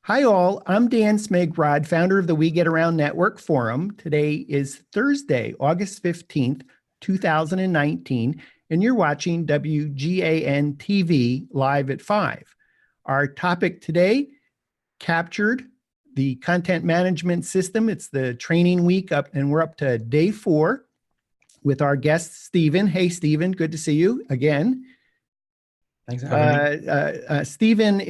Hi all, I'm Dan Smigrod, founder of the We Get Around Network Forum. Today is Thursday, August 15th, 2019, and you're watching WGAN-TV live at 5. Our topic today, Captured, the content management system. It's the training week up, and we're up to day 4 with our guest, Stephen. Hey, Stephen, good to see you again. Thanks for having me. Stephen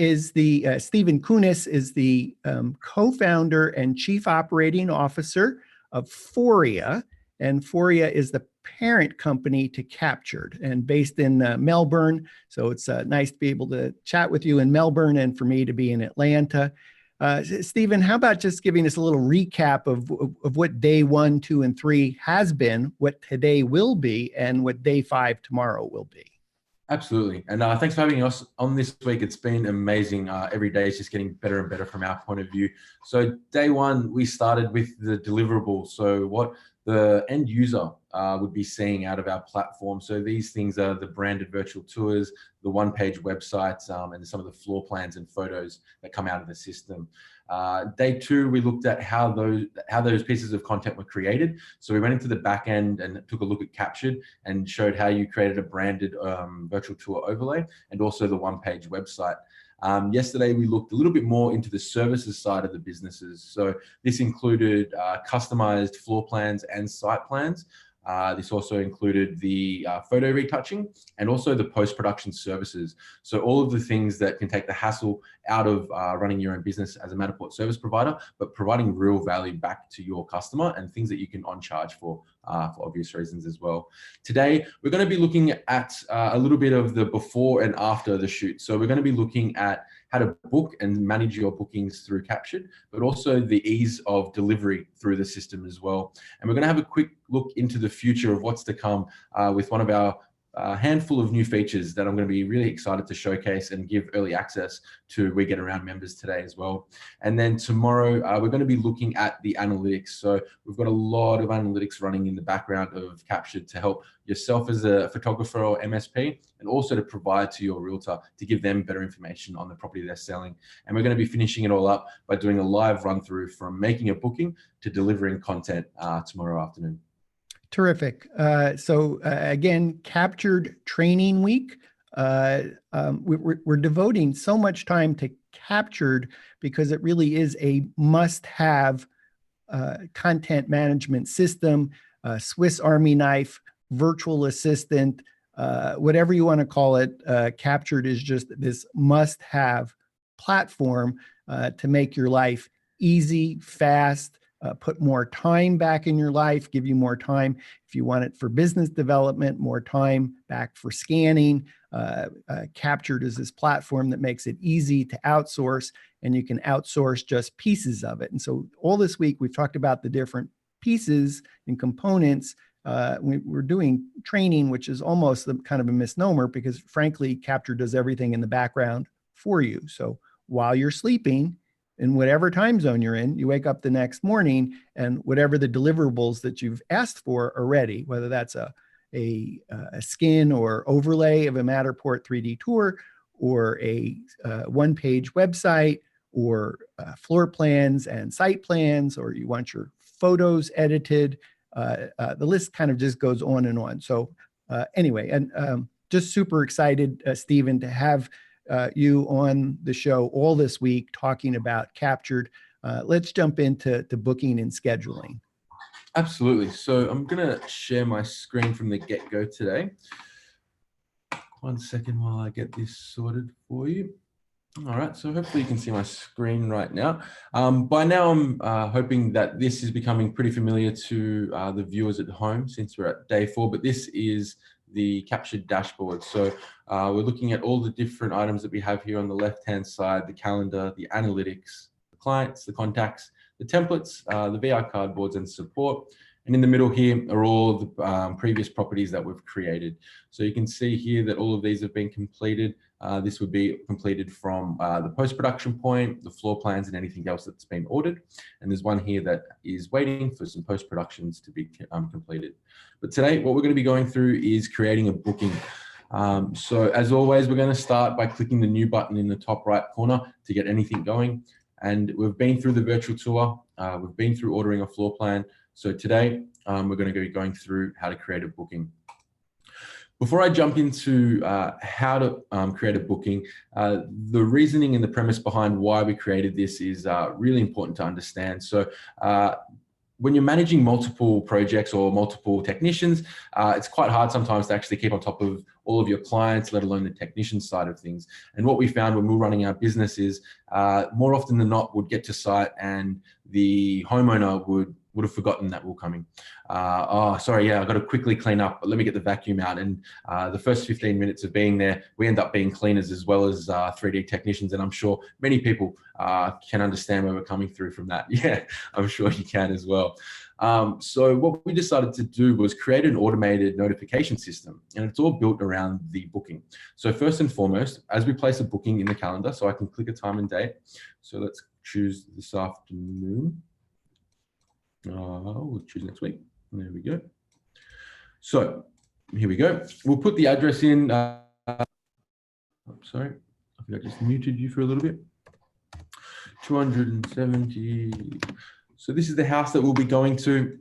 Kunis is the co-founder and chief operating officer of Foria, and Foria is the parent company to Captured and based in Melbourne. So it's nice to be able to chat with you in Melbourne and for me to be in Atlanta. Stephen, how about just giving us a little recap of what day 1, 2, and 3 has been, what today will be, and what day 5 tomorrow will be? Absolutely. And thanks for having us on this week. It's been amazing. Every day is just getting better and better from our point of view. So day 1, we started with the deliverables. So what the end user would be seeing out of our platform. So these things are the branded virtual tours, the one-page websites, and some of the floor plans and photos that come out of the system. Day 2, we looked at how those pieces of content were created. So we went into the back end and took a look at Captured and showed how you created a branded virtual tour overlay and also the one-page website. Yesterday, we looked a little bit more into the services side of the businesses. So this included customized floor plans and site plans. This also included the photo retouching and also the post-production services. So all of the things that can take the hassle out of running your own business as a Matterport service provider, but providing real value back to your customer and things that you can on charge for obvious reasons as well. Today, we're going to be looking at a little bit of the before and after the shoot. So we're going to be looking at how to book and manage your bookings through Captured, but also the ease of delivery through the system as well. And we're going to have a quick look into the future of what's to come with one of our handful of new features that I'm going to be really excited to showcase and give early access to We Get Around members today as well. And then tomorrow, we're going to be looking at the analytics. So we've got a lot of analytics running in the background of Captured to help yourself as a photographer or MSP, and also to provide to your realtor to give them better information on the property they're selling. And we're going to be finishing it all up by doing a live run through from making a booking to delivering content tomorrow afternoon. Terrific. So again, Captured Training Week. We're devoting so much time to Captured because it really is a must-have content management system, Swiss Army knife, virtual assistant, whatever you want to call it. Captured is just this must-have platform to make your life easy, fast, put more time back in your life, give you more time if you want it for business development, more time back for scanning. Captured is this platform that makes it easy to outsource, and you can outsource just pieces of it. And so all this week, we've talked about the different pieces and components. We're doing training, which is almost kind of a misnomer because frankly, Captured does everything in the background for you. So while you're sleeping, in whatever time zone you're in, you wake up the next morning and whatever the deliverables that you've asked for are ready, whether that's a skin or overlay of a Matterport 3D tour or a one-page website or floor plans and site plans, or you want your photos edited. The list kind of just goes on and on. So anyway, and just super excited, Stephen, to have you on the show all this week talking about Captured. Let's jump into booking and scheduling. Absolutely. So I'm going to share my screen from the get-go today. 1 second while I get this sorted for you. All right, so hopefully you can see my screen right now. By now, I'm hoping that this is becoming pretty familiar to the viewers at home since we're at day 4, but this is the Captured dashboard. So we're looking at all the different items that we have here on the left-hand side, the calendar, the analytics, the clients, the contacts, the templates, the VR cardboards and support. And in the middle here are all the previous properties that we've created. So you can see here that all of these have been completed. This would be completed from the post-production point, the floor plans and anything else that's been ordered. And there's one here that is waiting for some post-productions to be completed. But today, what we're going to be going through is creating a booking. So as always, we're going to start by clicking the new button in the top right corner to get anything going. And we've been through the virtual tour. We've been through ordering a floor plan. So today we're going to be going through how to create a booking. Before I jump into how to create a booking, the reasoning and the premise behind why we created this is really important to understand. So when you're managing multiple projects or multiple technicians, it's quite hard sometimes to actually keep on top of all of your clients, let alone the technician side of things. And what we found when we were running our business is more often than not, we'd get to site and the homeowner would have forgotten that we're coming. Oh, sorry, yeah, I've got to quickly clean up, but let me get the vacuum out. And the first 15 minutes of being there, we end up being cleaners as well as 3D technicians. And I'm sure many people can understand where we're coming through from that. Yeah, I'm sure you can as well. So what we decided to do was create an automated notification system, and it's all built around the booking. So first and foremost, as we place a booking in the calendar, so I can click a time and date. So let's choose this afternoon. We'll choose next week. There we go. So here we go. We'll put the address in. Sorry, I think I just muted you for a little bit. 270. So this is the house that we'll be going to.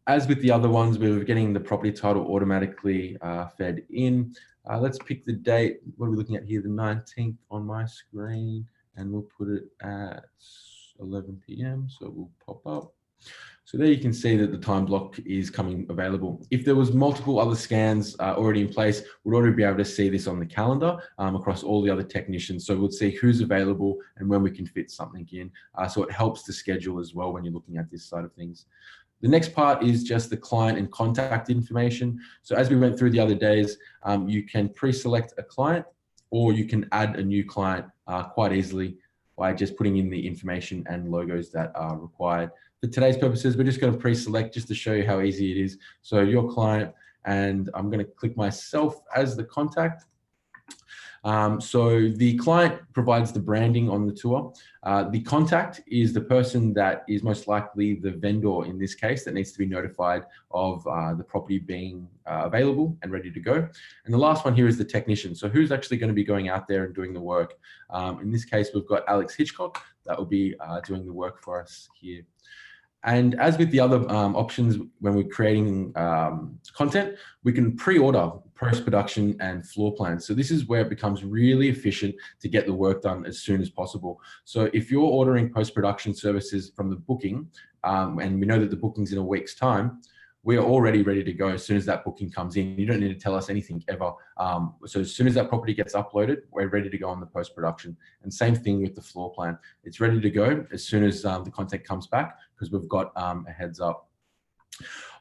As with the other ones, we're getting the property title automatically fed in. Let's pick the date. What are we looking at here? The 19th on my screen, and we'll put it at 11 p.m. So we'll pop up. So there you can see that the time block is coming available. If there was multiple other scans already in place, we'd already be able to see this on the calendar across all the other technicians. So we'll see who's available and when we can fit something in. So it helps to schedule as well when you're looking at this side of things. The next part is just the client and contact information. So as we went through the other days, you can pre-select a client or you can add a new client quite easily by just putting in the information and logos that are required. For today's purposes, we're just going to pre-select just to show you how easy it is. So your client, and I'm going to click myself as the contact. So the client provides the branding on the tour. The contact is the person that is most likely the vendor in this case that needs to be notified of the property being available and ready to go. And the last one here is the technician. So who's actually going to be going out there and doing the work? In this case, we've got Alex Hitchcock that will be doing the work for us here. And as with the other options, when we're creating content, we can pre-order post-production and floor plans. So this is where it becomes really efficient to get the work done as soon as possible. So if you're ordering post-production services from the booking, and we know that the booking's in a week's time, we are already ready to go as soon as that booking comes in. You don't need to tell us anything ever. So as soon as that property gets uploaded, we're ready to go on the post-production. And same thing with the floor plan. It's ready to go as soon as the content comes back because we've got a heads up.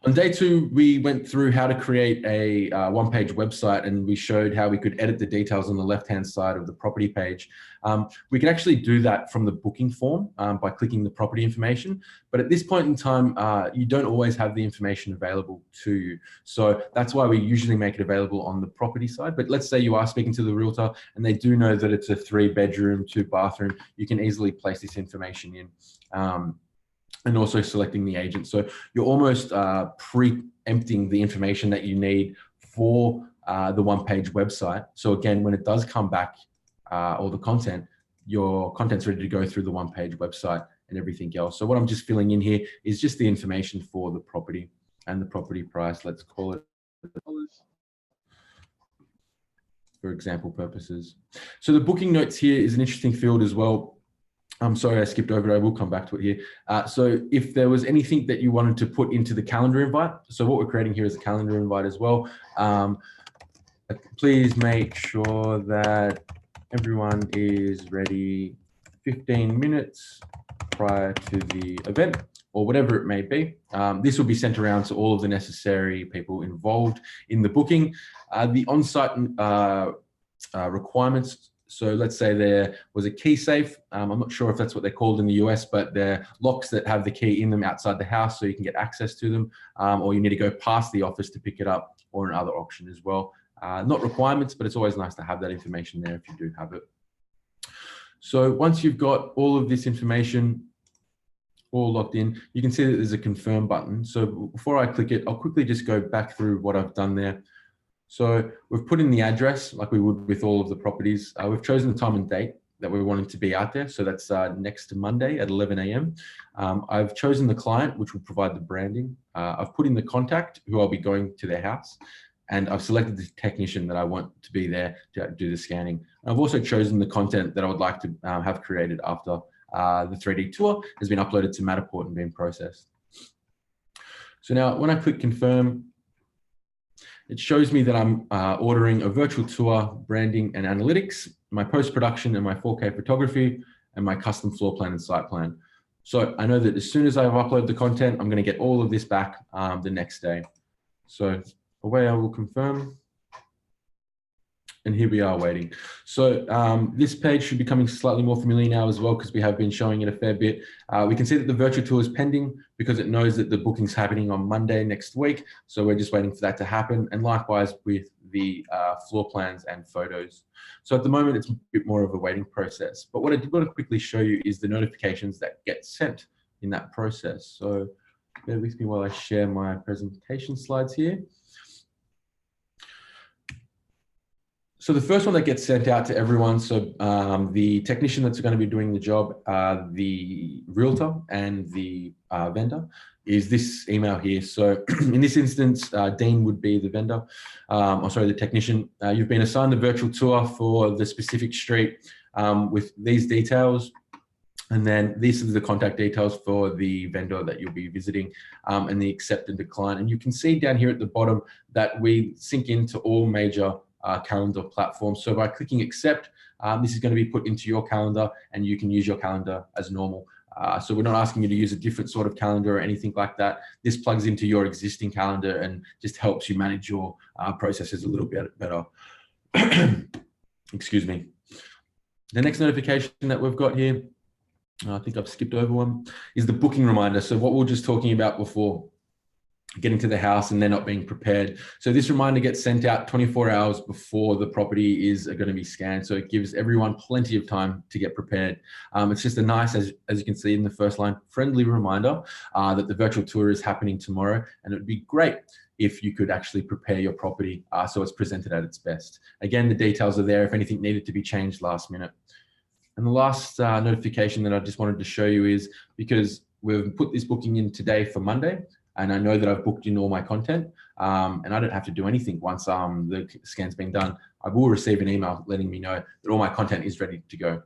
On day 2, we went through how to create a one-page website, and we showed how we could edit the details on the left-hand side of the property page. We can actually do that from the booking form by clicking the property information. But at this point in time, you don't always have the information available to you. So that's why we usually make it available on the property side. But let's say you are speaking to the realtor and they do know that it's a 3-bedroom, 2-bathroom. You can easily place this information in. And also selecting the agent. So you're almost preempting the information that you need for the one-page website. So again, when it does come back, or the content, your content's ready to go through the one-page website and everything else. So what I'm just filling in here is just the information for the property and the property price, let's call it for example purposes. So the booking notes here is an interesting field as well. I'm sorry, I skipped over it. I will come back to it here. So if there was anything that you wanted to put into the calendar invite, so what we're creating here is a calendar invite as well. Please make sure that everyone is ready 15 minutes prior to the event or whatever it may be. This will be sent around to all of the necessary people involved in the booking. The on-site requirements. So let's say there was a key safe. I'm not sure if that's what they're called in the US, but they're locks that have the key in them outside the house so you can get access to them, or you need to go past the office to pick it up, or another option as well. Not requirements, but it's always nice to have that information there if you do have it. So once you've got all of this information all locked in, you can see that there's a confirm button. So before I click it, I'll quickly just go back through what I've done there. So we've put in the address like we would with all of the properties. We've chosen the time and date. that we're wanting to be out there. So that's next Monday at 11 a.m. I've chosen the client, which will provide the branding. I've put in the contact who I'll be going to their house, and I've selected the technician that I want to be there to do the scanning. And I've also chosen the content that I would like to have created after the 3D tour has been uploaded to Matterport and been processed. So now when I click confirm, it shows me that I'm ordering a virtual tour, branding and analytics, my post-production and my 4K photography, and my custom floor plan and site plan. So I know that as soon as I've uploaded the content, I'm going to get all of this back the next day. So away I will confirm. And here we are waiting. So this page should be becoming slightly more familiar now as well, because we have been showing it a fair bit. We can see that the virtual tour is pending because it knows that the booking's happening on Monday next week. So we're just waiting for that to happen. And likewise with the floor plans and photos. So at the moment, it's a bit more of a waiting process. But what I did want to quickly show you is the notifications that get sent in that process. So bear with me while I share my presentation slides here. So the first one that gets sent out to everyone, so the technician that's going to be doing the job, the realtor and the vendor, is this email here. So in this instance, Dean would be the vendor, the technician. You've been assigned a virtual tour for the specific street with these details. And then these are the contact details for the vendor that you'll be visiting and the accept and decline. And you can see down here at the bottom that we sync into all major calendar platforms. So by clicking accept, this is going to be put into your calendar and you can use your calendar as normal. So we're not asking you to use a different sort of calendar or anything like that. This plugs into your existing calendar and just helps you manage your processes a little bit better. Excuse me. The next notification that we've got here, I think I've skipped over one, is the booking reminder. So what we were just talking about before, getting to the house and they're not being prepared. So this reminder gets sent out 24 hours before the property is going to be scanned. So it gives everyone plenty of time to get prepared. It's just a nice, as you can see in the first line, friendly reminder that the virtual tour is happening tomorrow. And it would be great if you could actually prepare your property so it's presented at its best. Again, the details are there if anything needed to be changed last minute. And the last notification that I just wanted to show you is because we've put this booking in today for Monday, and I know that I've booked in all my content and I don't have to do anything once the scan's been done. I will receive an email letting me know that all my content is ready to go.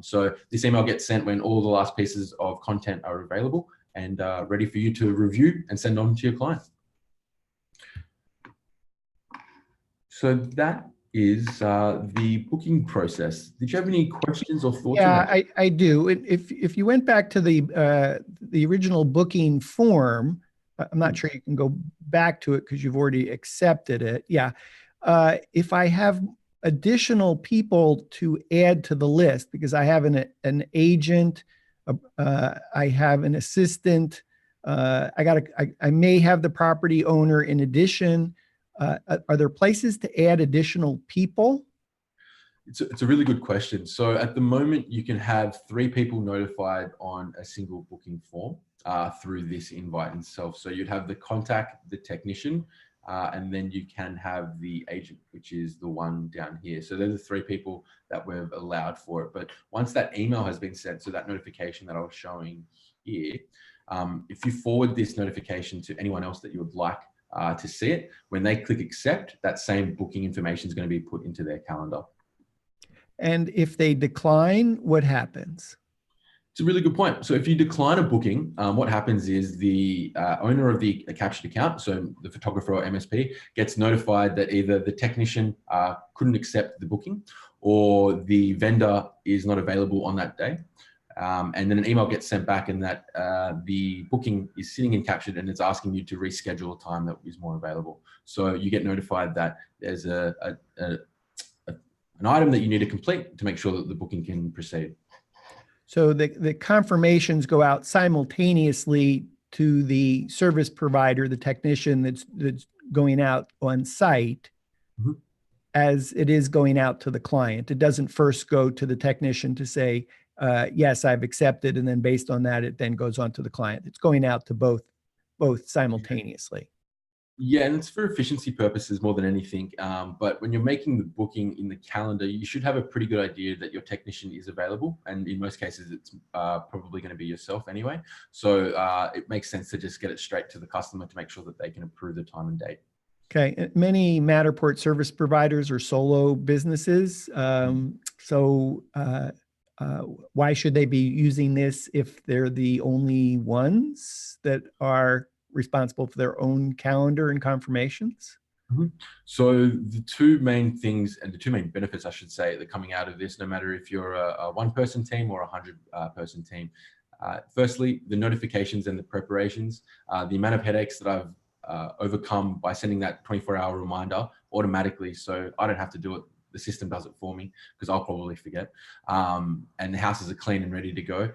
So this email gets sent when all the last pieces of content are available and ready for you to review and send on to your client. So that is the booking process. Did you have any questions or thoughts? Yeah, I do. If you went back to the original booking form, I'm not sure you can go back to it because you've already accepted it. Yeah. If I have additional people to add to the list, because I have an agent, I have an assistant, I may have the property owner in addition. Are there places to add additional people? It's a really good question. So at the moment, you can have 3 people notified on a single booking form through this invite itself. So you'd have the contact, the technician, and then you can have the agent, which is the one down here. So they're the 3 people that we've allowed for it. But once that email has been sent, so that notification that I was showing here, if you forward this notification to anyone else that you would like to see it, when they click accept, that same booking information is going to be put into their calendar. And if they decline, what happens? It's a really good point. So if you decline a booking, what happens is the owner of the captured account, so the photographer or MSP, gets notified that either the technician couldn't accept the booking or the vendor is not available on that day. And then an email gets sent back and that the booking is sitting in captured and it's asking you to reschedule a time that is more available. So you get notified that there's an item that you need to complete to make sure that the booking can proceed. So the confirmations go out simultaneously to the service provider, the technician that's going out on site, as it is going out to the client. It doesn't first go to the technician to say, yes, I've accepted, and then based on that, it then goes on to the client. It's going out to both simultaneously. Yeah, and it's for efficiency purposes more than anything. But when you're making the booking in the calendar, you should have a pretty good idea that your technician is available. And in most cases, it's probably going to be yourself anyway. So it makes sense to just get it straight to the customer to make sure that they can approve the time and date. Okay. Many Matterport service providers are solo businesses. Why should they be using this if they're the only ones that are responsible for their own calendar and confirmations? Mhm. So the two main things and the two main benefits, I should say, that are coming out of this, no matter if you're a one-person team or a 100-person team. Firstly, the notifications and the preparations, the amount of headaches that I've overcome by sending that 24-hour reminder automatically, so I don't have to do it. The system does it for me because I'll probably forget. And the houses are clean and ready to go.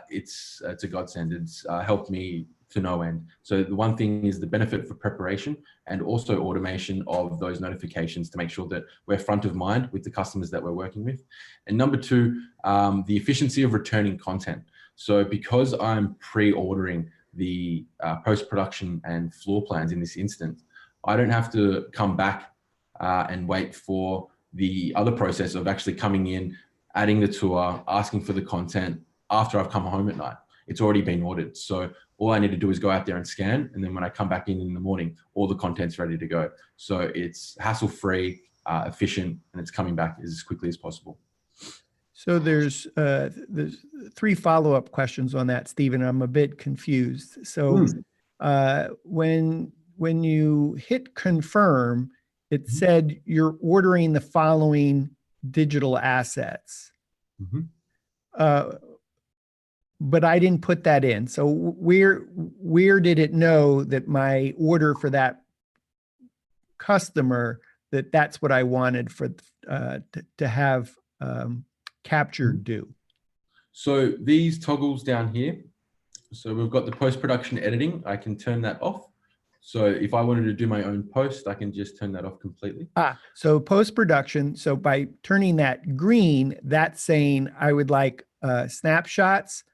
It's a godsend. It's helped me to no end. So the one thing is the benefit for preparation and also automation of those notifications to make sure that we're front of mind with the customers that we're working with. And number two, the efficiency of returning content. So because I'm pre-ordering the post-production and floor plans in this instance, I don't have to come back and wait for the other process of actually coming in, adding the tour, asking for the content after I've come home at night. It's already been ordered. So all I need to do is go out there and scan. And then when I come back in the morning, all the content's ready to go. So it's hassle-free, efficient, and it's coming back as quickly as possible. So there's three follow-up questions on that, Stephen. I'm a bit confused. So when you hit confirm, it said you're ordering the following digital assets. But I didn't put that in. So where did it know that my order for that customer, that's what I wanted for to have Captured do? So these toggles down here, so we've got the post-production editing. I can turn that off. So if I wanted to do my own post, I can just turn that off completely. So post-production. So by turning that green, that's saying I would like snapshots,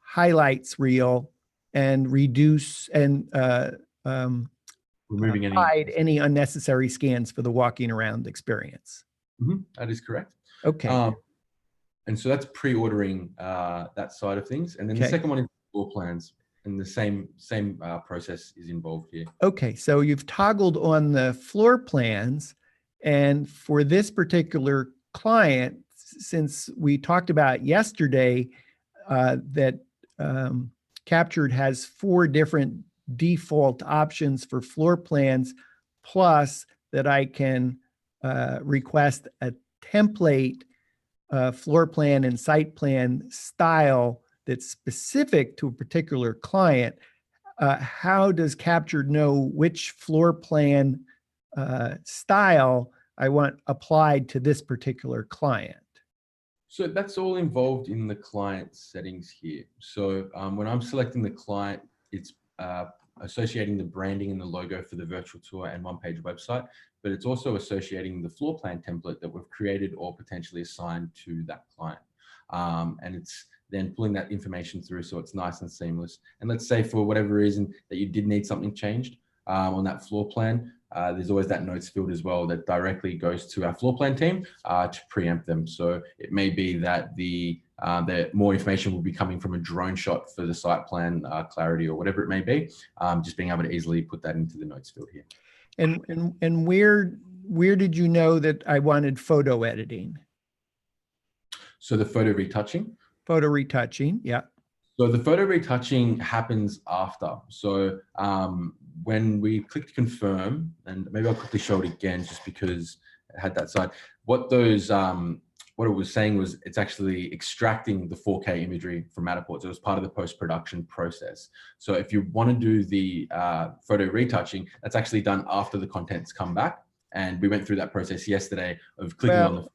highlights reel, and reduce and removing hide any unnecessary scans for the walking around experience. That is correct. Okay. And so that's pre-ordering that side of things. And then the second one is floor plans. And the same process is involved here. Okay, so you've toggled on the floor plans, and for this particular client, since we talked about yesterday that Captured has 4 different default options for floor plans, plus that I can request a template floor plan and site plan style that's specific to a particular client. How does Captured know which floor plan style I want applied to this particular client? So that's all involved in the client settings here. So when I'm selecting the client, it's associating the branding and the logo for the virtual tour and one-page website, but it's also associating the floor plan template that we've created or potentially assigned to that client. And it's then pulling that information through so it's nice and seamless. And let's say for whatever reason that you did need something changed on that floor plan, there's always that notes field as well that directly goes to our floor plan team to preempt them. So it may be that the more information will be coming from a drone shot for the site plan clarity or whatever it may be, just being able to easily put that into the notes field here. And where did you know that I wanted photo editing? So the photo retouching? Photo retouching, yeah. So the photo retouching happens after. So when we clicked confirm, and maybe I'll quickly show it again just because it had that side. What it was saying was it's actually extracting the 4K imagery from Matterport. So it was part of the post-production process. So if you want to do the photo retouching, that's actually done after the content's come back. And we went through that process yesterday of clicking on the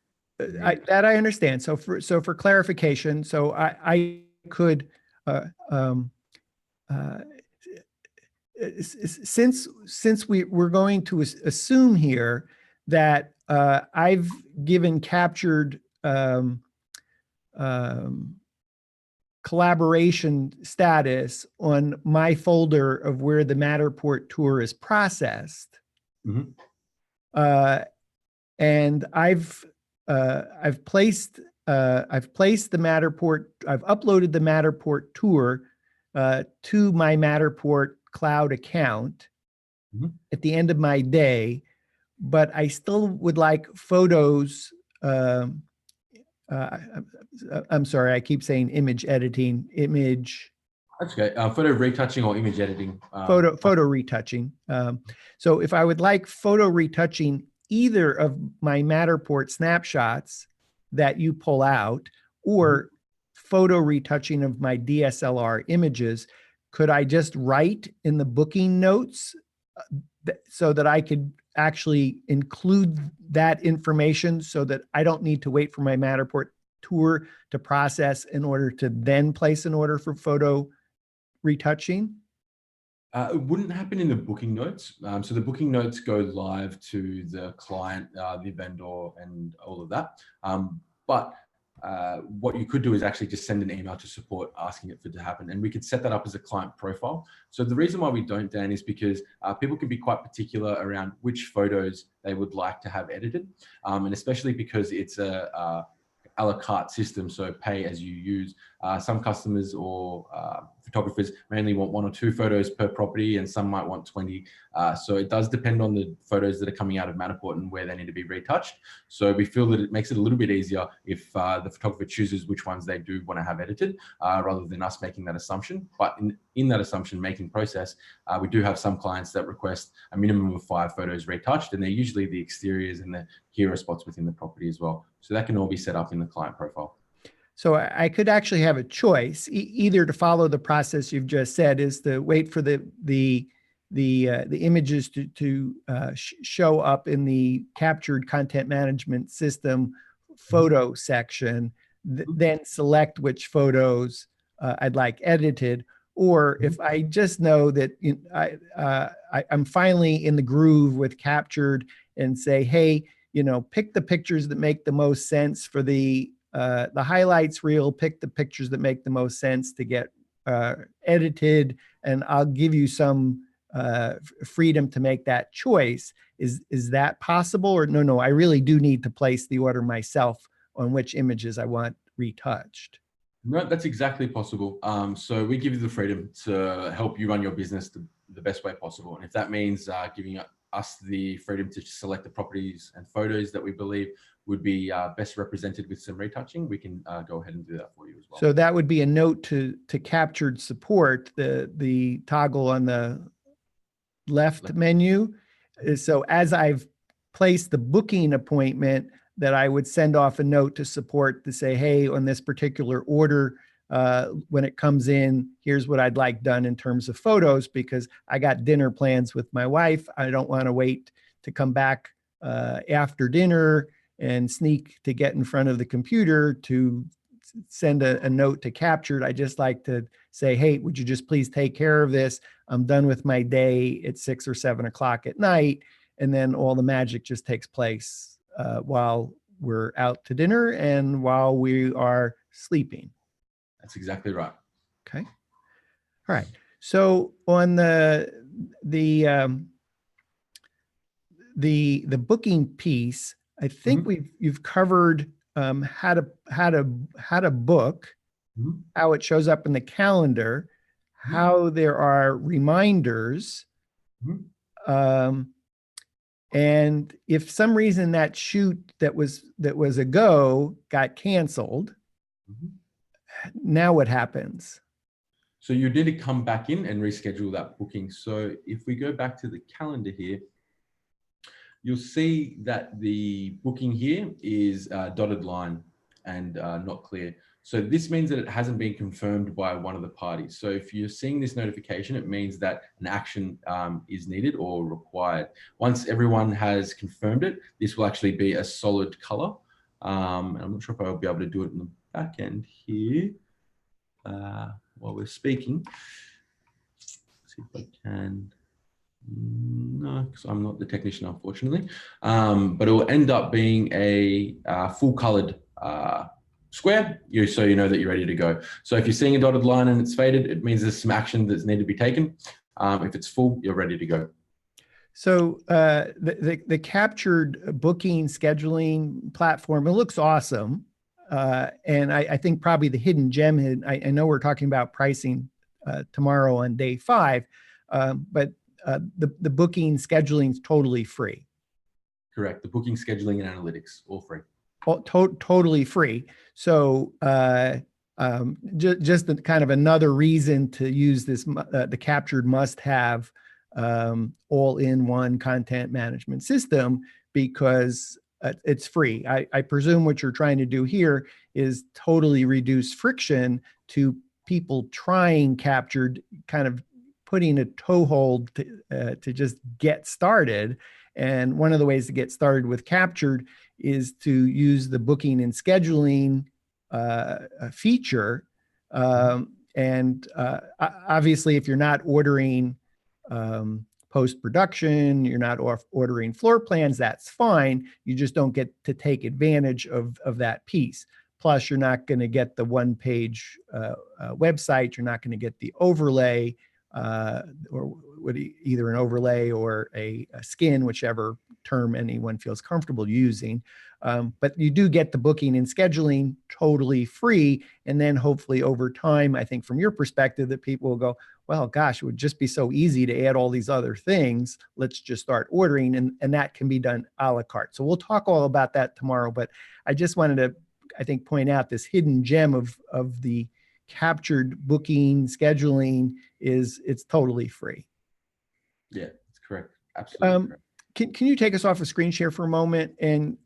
that I understand. So for clarification, so I could since we're going to assume here that I've given Captured collaboration status on my folder of where the Matterport tour is processed. Mm-hmm. And I've placed the Matterport, I've uploaded the Matterport tour to my Matterport cloud account at the end of my day, but I still would like photos. I'm sorry, I keep saying image editing, That's okay. Photo retouching or image editing. Photo retouching. So if I would like photo retouching either of my Matterport snapshots that you pull out, or photo retouching of my DSLR images, could I just write in the booking notes so that I could actually include that information so that I don't need to wait for my Matterport tour to process in order to then place an order for photo retouching? It wouldn't happen in the booking notes. So the booking notes go live to the client, the vendor, and all of that. But what you could do is actually just send an email to support asking it for it to happen, and we could set that up as a client profile. So the reason why we don't, Dan, is because people can be quite particular around which photos they would like to have edited, and especially because it's a la carte system, so pay as you use. Some customers or photographers mainly want 1 or 2 photos per property, and some might want 20. So it does depend on the photos that are coming out of Matterport and where they need to be retouched. So we feel that it makes it a little bit easier if the photographer chooses which ones they do want to have edited, rather than us making that assumption. But in that assumption making process, we do have some clients that request a minimum of 5 photos retouched, and they're usually the exteriors and the hero spots within the property as well. So that can all be set up in the client profile. So I could actually have a choice, either to follow the process you've just said, is to wait for the images to show up in the captured content management system photo section, then select which photos I'd like edited. Or if I just know that I'm finally in the groove with Captured and say, hey, pick the pictures that make the most sense for the highlights reel, pick the pictures that make the most sense to get edited, and I'll give you some freedom to make that choice. Is that possible? Or no, I really do need to place the order myself on which images I want retouched? No, that's exactly possible. So we give you the freedom to help you run your business the best way possible. And if that means giving us the freedom to select the properties and photos that we believe would be best represented with some retouching, we can go ahead and do that for you as well. So that would be a note to Captured support, the toggle on the left menu. So as I've placed the booking appointment, that I would send off a note to support to say, hey, on this particular order, when it comes in, here's what I'd like done in terms of photos, because I got dinner plans with my wife. I don't want to wait to come back after dinner and sneak to get in front of the computer to send a note to Captured. I just like to say, hey, would you just please take care of this? I'm done with my day at 6 or 7 o'clock at night. And then all the magic just takes place while we're out to dinner and while we are sleeping. That's exactly right. Okay. All right. So on the booking piece, I think you've covered how to book, how it shows up in the calendar, how there are reminders. And if some reason that shoot that was a go got canceled, now what happens? So you need to come back in and reschedule that booking. So if we go back to the calendar here, you'll see that the booking here is a dotted line and not clear. So this means that it hasn't been confirmed by one of the parties. So if you're seeing this notification, it means that an action is needed or required. Once everyone has confirmed it, this will actually be a solid color. I'm not sure if I'll be able to do it in the back end here while we're speaking. Let's see if I can. No, because I'm not the technician, unfortunately. But it will end up being a full colored square, so you know that you're ready to go. So if you're seeing a dotted line and it's faded, it means there's some action that's needed to be taken. If it's full, you're ready to go. So the captured booking scheduling platform, it looks awesome. And I think probably the hidden gem, I know we're talking about pricing tomorrow on day 5, but the booking scheduling is totally free. Correct. The booking, scheduling, and analytics, all free. Totally free. So just kind of another reason to use this, the Captured must-have all-in-one content management system, because it's free. I presume what you're trying to do here is totally reduce friction to people trying Captured, kind of putting a toehold to just get started. And one of the ways to get started with Captured is to use the booking and scheduling feature. And obviously, if you're not ordering post-production, you're not ordering floor plans, that's fine. You just don't get to take advantage of that piece. Plus, you're not going to get the one-page website. You're not going to get the overlay, or either an overlay or a skin, whichever term anyone feels comfortable using. But you do get the booking and scheduling totally free. And then hopefully over time, I think from your perspective, that people will go, well, gosh, it would just be so easy to add all these other things. Let's just start ordering. And that can be done a la carte. So we'll talk all about that tomorrow. But I just wanted to, I think, point out this hidden gem of the Captured booking scheduling is it's totally free. Yeah, that's correct. Absolutely correct. Can you take us off a screen share for a moment? And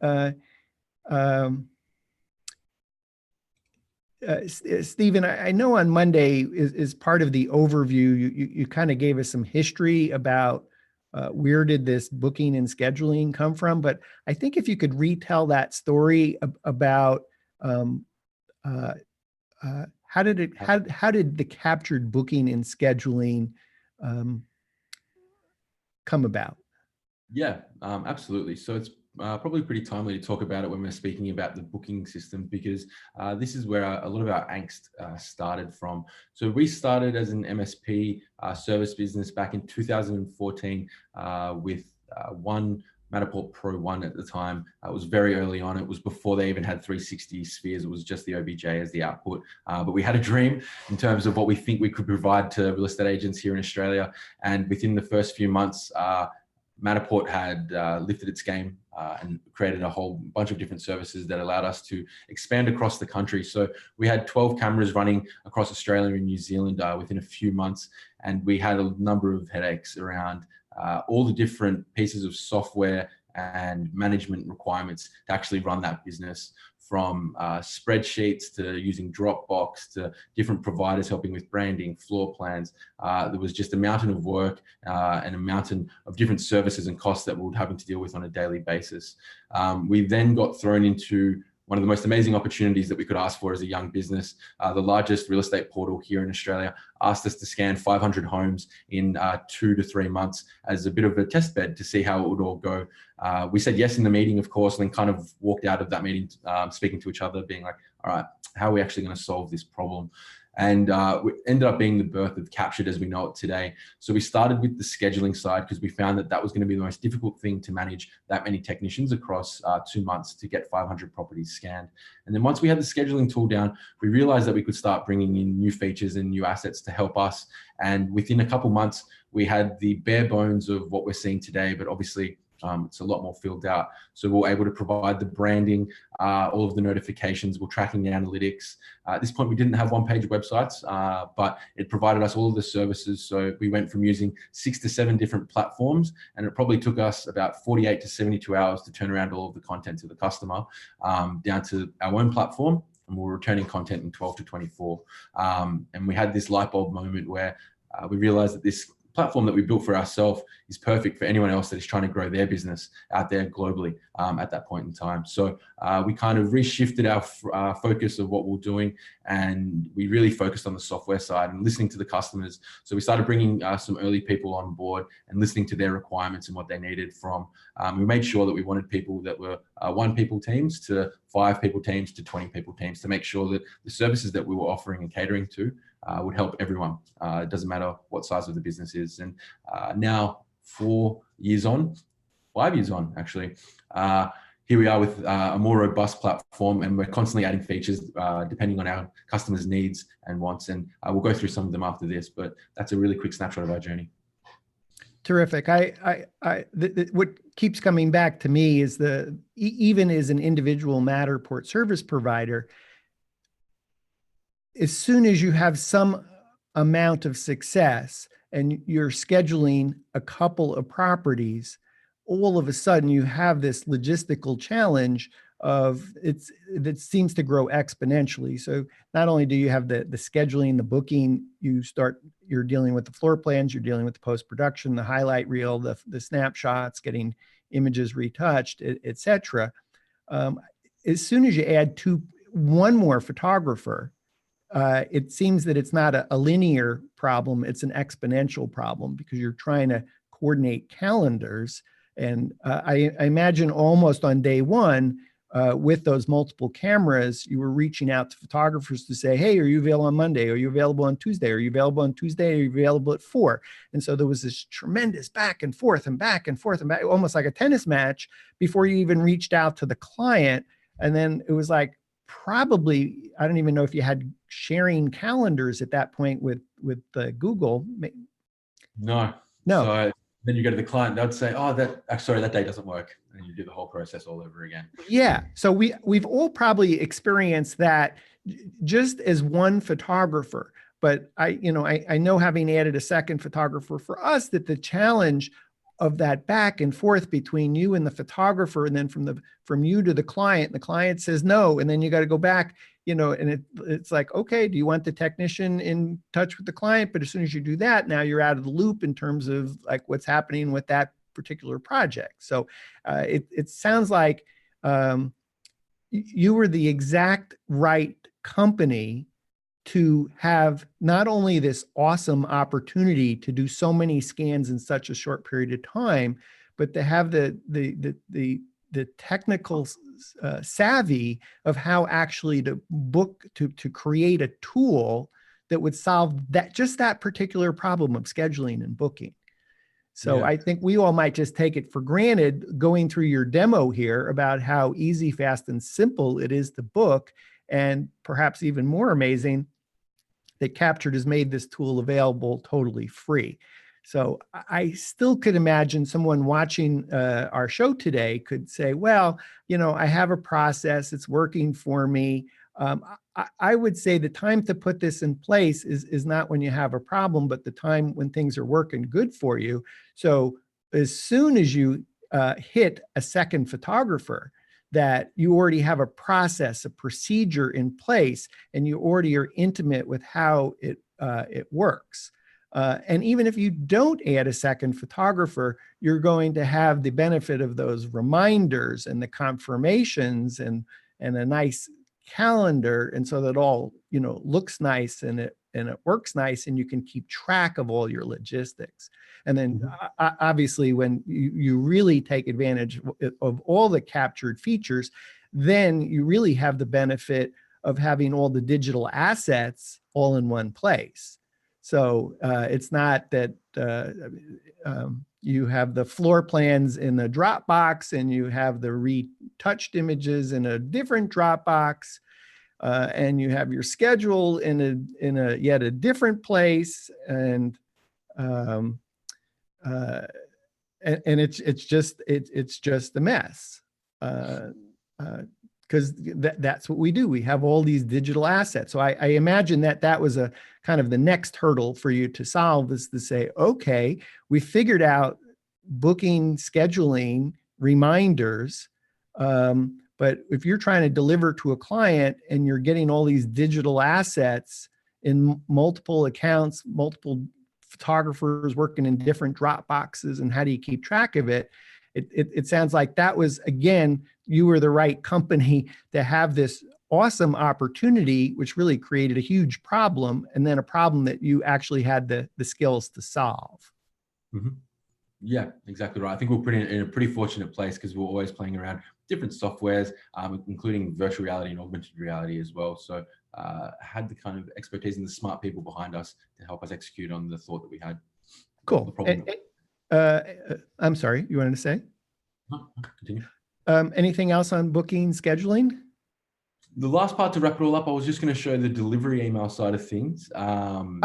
Stephen, I know on Monday is part of the overview, you kind of gave us some history about where did this booking and scheduling come from, but I think if you could retell that story about how did the Captured booking and scheduling come about? Yeah, absolutely. So it's probably pretty timely to talk about it when we're speaking about the booking system, because this is where a lot of our angst started from. So we started as an MSP service business back in 2014 with one Matterport Pro 1 at the time. It was very early on. It was before they even had 360 spheres. It was just the OBJ as the output. But we had a dream in terms of what we think we could provide to real estate agents here in Australia. And within the first few months, Matterport had lifted its game and created a whole bunch of different services that allowed us to expand across the country. So we had 12 cameras running across Australia and New Zealand within a few months. And we had a number of headaches around all the different pieces of software and management requirements to actually run that business, from spreadsheets to using Dropbox to different providers helping with branding, floor plans. There was just a mountain of work and a mountain of different services and costs that we were having to deal with on a daily basis. We then got thrown into one of the most amazing opportunities that we could ask for as a young business. The largest real estate portal here in Australia asked us to scan 500 homes in 2 to 3 months as a bit of a test bed to see how it would all go. We said yes in the meeting, of course, and then kind of walked out of that meeting speaking to each other, being like, all right, how are we actually going to solve this problem? And we ended up being the birth of Captured as we know it today. So we started with the scheduling side because we found that that was going to be the most difficult thing to manage that many technicians across 2 months to get 500 properties scanned. And then once we had the scheduling tool down, we realized that we could start bringing in new features and new assets to help us. And within a couple months, we had the bare bones of what we're seeing today, but obviously it's a lot more filled out. So we're able to provide the branding, all of the notifications, we're tracking the analytics. At this point, we didn't have one-page websites, but it provided us all of the services. So we went from using 6 to 7 different platforms, and it probably took us about 48 to 72 hours to turn around all of the content to the customer, down to our own platform, and we were returning content in 12 to 24. And we had this light bulb moment where we realized that this platform that we built for ourselves is perfect for anyone else that is trying to grow their business out there globally at that point in time. So we kind of reshifted our focus of what we're doing, and we really focused on the software side and listening to the customers. So we started bringing some early people on board and listening to their requirements and what they needed from. We made sure that we wanted people that were 1 people teams to 5 people teams to 20 people teams, to make sure that the services that we were offering and catering to would help everyone. It doesn't matter what size of the business is. And now 4 years on, 5 years on actually, here we are with a more robust platform, and we're constantly adding features depending on our customers' needs and wants. And we'll go through some of them after this, but that's a really quick snapshot of our journey. Terrific. What keeps coming back to me is even as an individual Matterport service provider, as soon as you have some amount of success and you're scheduling a couple of properties, all of a sudden you have this logistical challenge that seems to grow exponentially. So not only do you have the scheduling, the booking, you're dealing with the floor plans, you're dealing with the post-production, the highlight reel, the snapshots, getting images retouched, et cetera. As soon as you add one more photographer, it seems that it's not a linear problem, it's an exponential problem, because you're trying to coordinate calendars. And I imagine almost on day one, with those multiple cameras, you were reaching out to photographers to say, hey, are you available on Monday? Are you available on Tuesday? Are you available on Tuesday? Are you available at 4? And so there was this tremendous back and forth and back and forth and back, almost like a tennis match, before you even reached out to the client. And then it was like, probably, I don't even know if you had sharing calendars at that point with Google. No. So then you go to the client, they'd say, oh, sorry, that day doesn't work. And you do the whole process all over again. Yeah. So we've all probably experienced that just as one photographer. But I know, having added a second photographer for us, that the challenge of that back and forth between you and the photographer, and then from you to the client says no, and then you got to go back, and it's like, okay, do you want the technician in touch with the client? But as soon as you do that, now you're out of the loop in terms of like what's happening with that particular project. So it sounds like you were the exact right company to have not only this awesome opportunity to do so many scans in such a short period of time, but to have the technical savvy of how actually to create a tool that would solve that particular problem of scheduling and booking. So yeah. I think we all might just take it for granted going through your demo here about how easy, fast, and simple it is to book, and perhaps even more amazing, that Captured has made this tool available totally free. So I still could imagine someone watching our show today could say, well, I have a process, it's working for me. I would say the time to put this in place is not when you have a problem, but the time when things are working good for you. So as soon as you hit a second photographer, that you already have a process, a procedure in place, and you already are intimate with how it works. And even if you don't add a second photographer, you're going to have the benefit of those reminders and the confirmations and a nice calendar. And so that all, looks nice and it works nice, and you can keep track of all your logistics. And then obviously when you really take advantage of all the Captured features, then you really have the benefit of having all the digital assets all in one place. So it's not that you have the floor plans in the Dropbox and you have the retouched images in a different Dropbox, and you have your schedule in a yet a different place, and it's just a mess. Because that's what we do. We have all these digital assets. So I imagine that was a kind of the next hurdle for you to solve, is to say, okay, we figured out booking, scheduling, reminders. But if you're trying to deliver to a client and you're getting all these digital assets in multiple accounts, multiple photographers working in different Dropboxes, and how do you keep track of it? It sounds like that was, again, you were the right company to have this awesome opportunity, which really created a huge problem, and then a problem that you actually had the skills to solve. Mm-hmm. Yeah, exactly right. I think we're in a pretty fortunate place because we're always playing around different softwares, including virtual reality and augmented reality as well. So had the kind of expertise and the smart people behind us to help us execute on the thought that we had. The Cool. problem. I'm sorry, you wanted to say? No, continue. Anything else on booking scheduling? The last part to wrap it all up, I was just going to show the delivery email side of things. And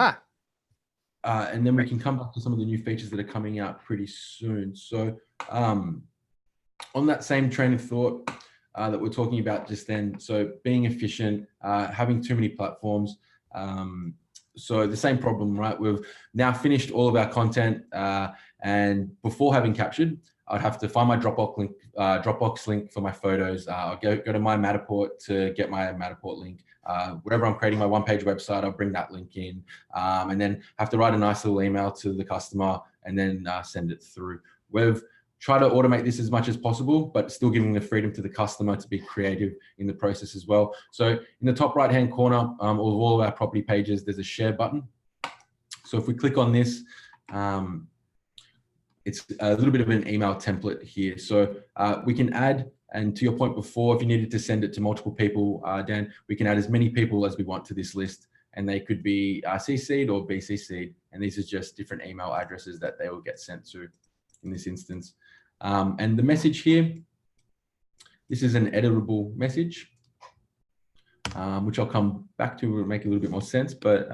then we can come back to some of the new features that are coming out pretty soon. So on that same train of thought that we're talking about just then, so being efficient, having too many platforms. So the same problem, right? We've now finished all of our content, and before having captured, I'd have to find my Dropbox link for my photos. I'll go to my Matterport to get my Matterport link. Wherever I'm creating my one-page website, I'll bring that link in, and then have to write a nice little email to the customer and then send it through. We've tried to automate this as much as possible, but still giving the freedom to the customer to be creative in the process as well. So in the top right-hand corner of all of our property pages, there's a share button. So if we click on this, it's a little bit of an email template here. So we can add, and to your point before, if you needed to send it to multiple people, Dan, we can add as many people as we want to this list, and they could be CC'd or BCC'd. And these are just different email addresses that they will get sent to in this instance. And the message here, this is an editable message, which I'll come back to and make a little bit more sense, but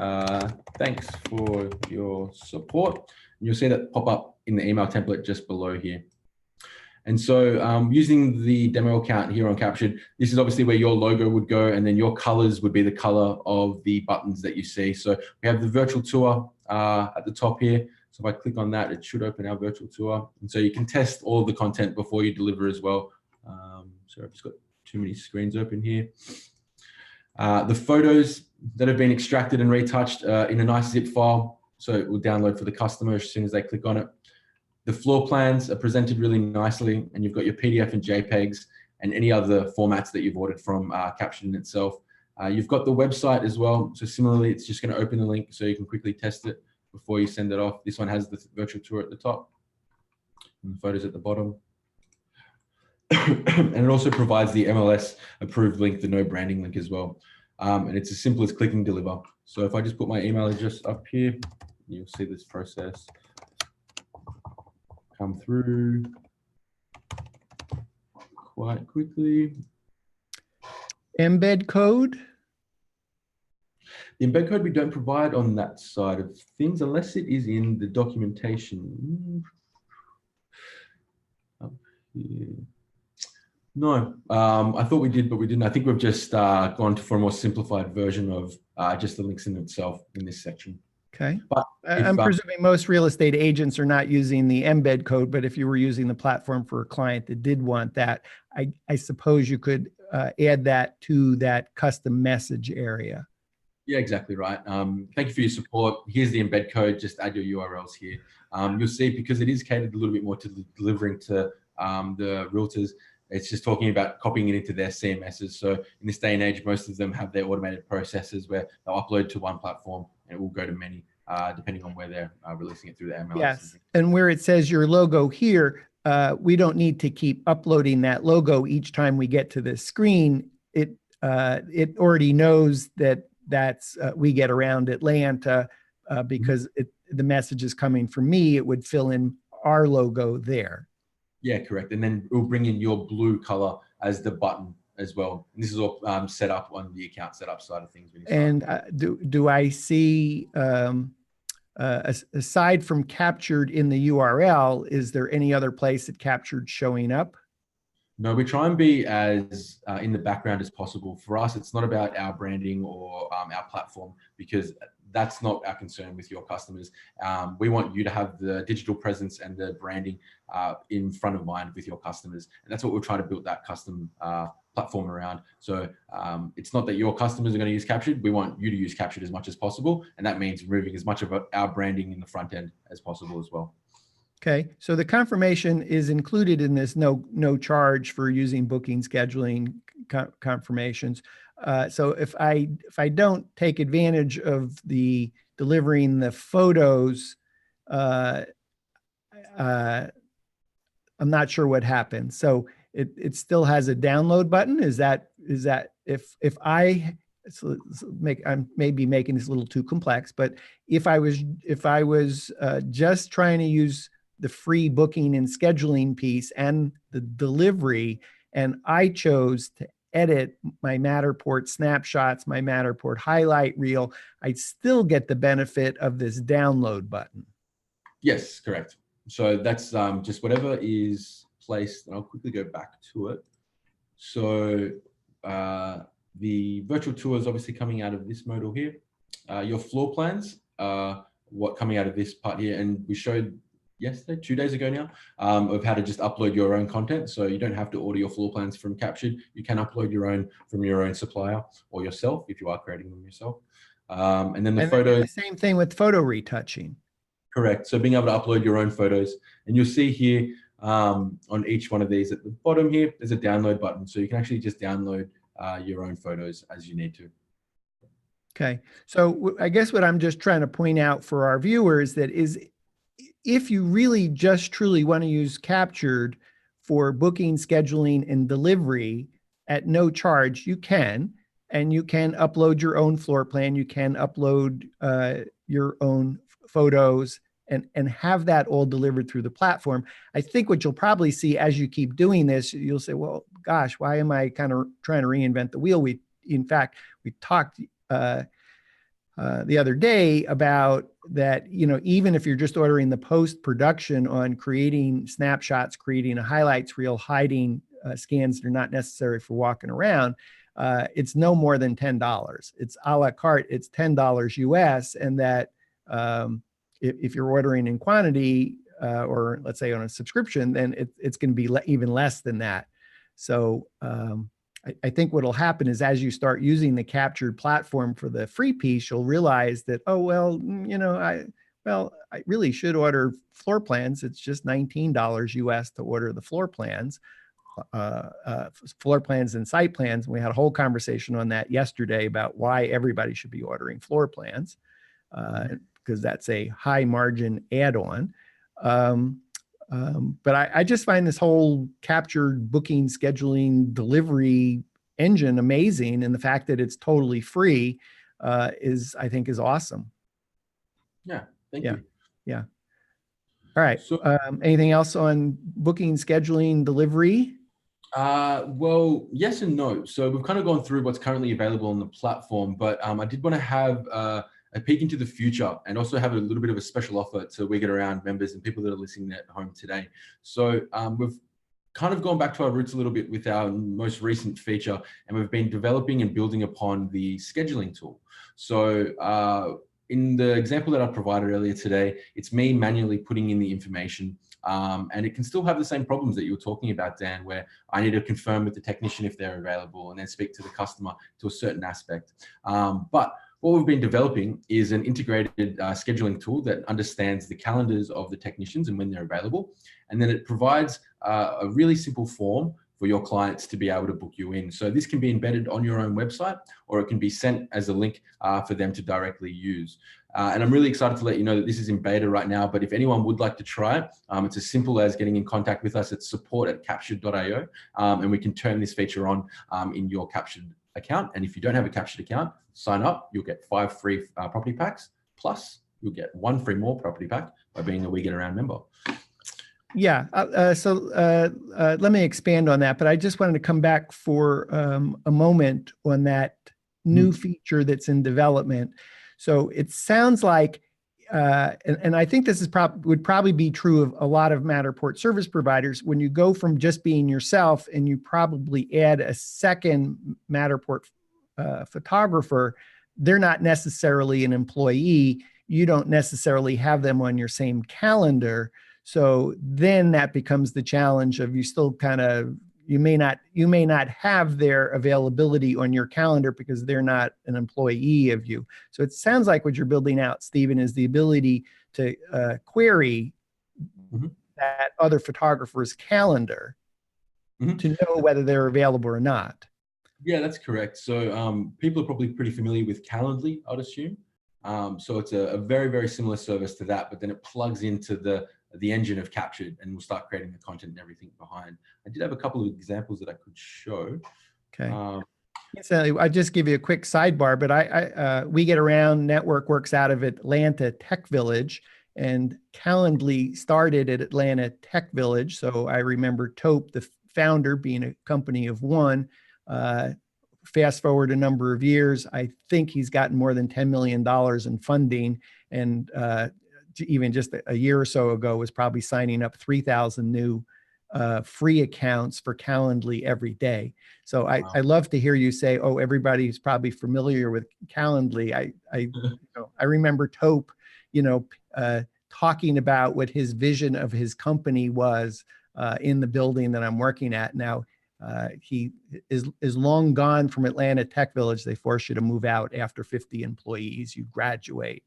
thanks for your support. And you'll see that pop up in the email template just below here. And so using the demo account here on Captured, this is obviously where your logo would go, and then your colors would be the color of the buttons that you see. So we have the virtual tour at the top here. So if I click on that, it should open our virtual tour. And so you can test all of the content before you deliver as well. So I've just got too many screens open here. The photos that have been extracted and retouched in a nice zip file. So it will download for the customer as soon as they click on it. The floor plans are presented really nicely, and you've got your PDF and JPEGs and any other formats that you've ordered from Captured in itself. You've got the website as well. So similarly, it's just going to open the link so you can quickly test it before you send it off. This one has the virtual tour at the top and the photos at the bottom. And it also provides the MLS approved link, the no branding link as well. And it's as simple as clicking deliver. So if I just put my email address up here, you'll see this process come through quite quickly. Embed code? The embed code we don't provide on that side of things unless it is in the documentation. Up here. No, I thought we did, but we didn't. I think we've just gone for a more simplified version of just the links in itself in this section. Okay. But I'm presuming most real estate agents are not using the embed code, but if you were using the platform for a client that did want that, I suppose you could add that to that custom message area. Yeah, exactly right. Thank you for your support. Here's the embed code. Just add your URLs here. You'll see, because it is catered a little bit more to delivering to the realtors, it's just talking about copying it into their CMSs. So in this day and age, most of them have their automated processes where they'll upload to one platform and it will go to many, depending on where they're releasing it through the MLS. Yes, and where it says your logo here, we don't need to keep uploading that logo each time we get to this screen. It already knows that we get around Atlanta because the message is coming from me. It would fill in our logo there. Yeah, correct. And then we'll bring in your blue color as the button as well. And this is all set up on the account setup side of things. And do I see, aside from Captured in the URL, is there any other place that Captured showing up? No, we try and be as in the background as possible. For us, it's not about our branding or our platform, because that's not our concern with your customers. We want you to have the digital presence and the branding in front of mind with your customers. And that's what we're trying to build that custom platform around. So it's not that your customers are going to use Captured. We want you to use Captured as much as possible. And that means removing as much of our branding in the front end as possible as well. Okay, so the confirmation is included in this no charge for using booking scheduling confirmations. So if I don't take advantage of the delivering the photos, I'm not sure what happened. So it still has a download button. Is that if I I'm maybe making this a little too complex, but if I was just trying to use the free booking and scheduling piece and the delivery, and I chose to edit my Matterport snapshots, my Matterport highlight reel, I'd still get the benefit of this download button. Yes, correct. So that's just whatever is placed, and I'll quickly go back to it. So the virtual tour is obviously coming out of this modal here. Your floor plans are what coming out of this part here, and we showed yesterday, 2 days ago now, of how to just upload your own content. So you don't have to order your floor plans from Captured. You can upload your own from your own supplier or yourself if you are creating them yourself. And then the photos. The same thing with photo retouching. Correct. So being able to upload your own photos, and you'll see here on each one of these at the bottom here, there's a download button. So you can actually just download your own photos as you need to. Okay. So I guess what I'm just trying to point out for our viewers that is, if you really just truly want to use Captured for booking, scheduling, and delivery at no charge, you can. And you can upload your own floor plan. You can upload your own photos and have that all delivered through the platform. I think what you'll probably see as you keep doing this, you'll say, well, gosh, why am I kind of trying to reinvent the wheel? In fact, we talked the other day about that, even if you're just ordering the post-production on creating snapshots, creating a highlights reel, hiding scans that are not necessary for walking around, it's no more than $10. It's a la carte, it's $10 US, and that if you're ordering in quantity, or let's say on a subscription, then it's going to be even less than that. So I think what'll happen is as you start using the Captured platform for the free piece, you'll realize that, oh, well, I really should order floor plans. It's just $19 US to order the floor plans and site plans. And we had a whole conversation on that yesterday about why everybody should be ordering floor plans, because that's a high margin add-on. But I just find this whole Captured booking, scheduling, delivery engine amazing. And the fact that it's totally free I think is awesome. Yeah, thank you. Yeah. All right. So, anything else on booking, scheduling, delivery? Well, yes and no. So we've kind of gone through what's currently available on the platform, but I did want to have a peek into the future and also have a little bit of a special offer to WGAN Around members and people that are listening at home today. So we've kind of gone back to our roots a little bit with our most recent feature, and we've been developing and building upon the scheduling tool. So in the example that I provided earlier today, it's me manually putting in the information, and it can still have the same problems that you were talking about, Dan, where I need to confirm with the technician if they're available and then speak to the customer to a certain aspect. But what we've been developing is an integrated scheduling tool that understands the calendars of the technicians and when they're available. And then it provides a really simple form for your clients to be able to book you in. So this can be embedded on your own website, or it can be sent as a link for them to directly use. And I'm really excited to let you know that this is in beta right now, but if anyone would like to try it, it's as simple as getting in contact with us at support@captured.io, and we can turn this feature on in your Captured account. And if you don't have a Captured account, sign up. You'll get 5 free property packs, plus you'll get 1 free more property pack by being a WGAN Around member. Yeah. So let me expand on that, but I just wanted to come back for a moment on that new feature that's in development. So it sounds like, and I think this is would probably be true of a lot of Matterport service providers, when you go from just being yourself and you probably add a second Matterport photographer, they're not necessarily an employee. You don't necessarily have them on your same calendar. So then that becomes the challenge of you still kind of, you may not have their availability on your calendar because they're not an employee of you. So it sounds like what you're building out, Stephen, is the ability to query that other photographer's calendar to know whether they're available or not. Yeah, that's correct. So people are probably pretty familiar with Calendly, I'd assume. So it's a very, very similar service to that, but then it plugs into the the engine of Captured, and we'll start creating the content and everything behind. I did have a couple of examples that I could show. Okay. So I just give you a quick sidebar, but We Get Around Network works out of Atlanta Tech Village, and Calendly started at Atlanta Tech Village. So I remember Tope, the founder, being a company of one. Fast forward a number of years, I think he's gotten more than $10 million in funding, and even just a year or so ago was probably signing up 3,000 new free accounts for Calendly every day. So Wow. I love to hear you say, oh, everybody's probably familiar with Calendly. I remember Tope, talking about what his vision of his company was in the building that I'm working at now. He is long gone from Atlanta Tech Village. They force you to move out after 50 employees. You graduate.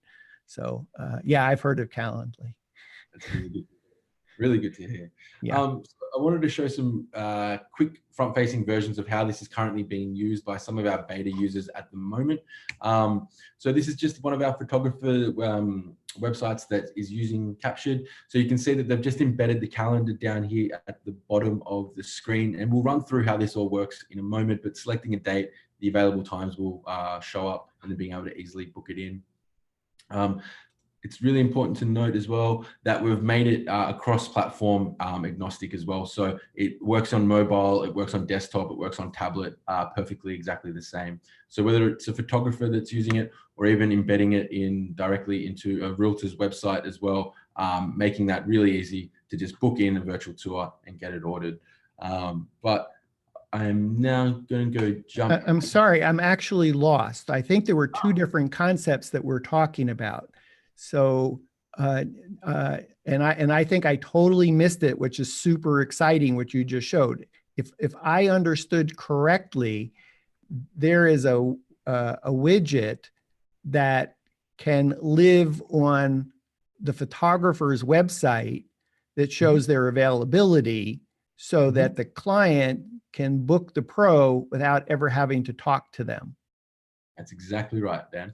So yeah, I've heard of Calendly. That's really good. Really good to hear. Yeah. So I wanted to show some quick front-facing versions of how this is currently being used by some of our beta users at the moment. So this is just one of our photographer websites that is using Captured. So you can see that they've just embedded the calendar down here at the bottom of the screen, and we'll run through how this all works in a moment, but selecting a date, the available times will show up, and then being able to easily book it in. It's really important to note as well that we've made it cross-platform agnostic as well. So it works on mobile, it works on desktop, it works on tablet, perfectly exactly the same. So whether it's a photographer that's using it or even embedding it directly into a realtor's website as well, making that really easy to just book in a virtual tour and get it ordered. But I'm now going to go jump. I'm sorry, I'm actually lost. I think there were two different concepts that we're talking about. So, and I think I totally missed it, which is super exciting, what you just showed. If I understood correctly, there is a widget that can live on the photographer's website that shows their availability, so that the client can book the pro without ever having to talk to them. That's exactly right, Dan.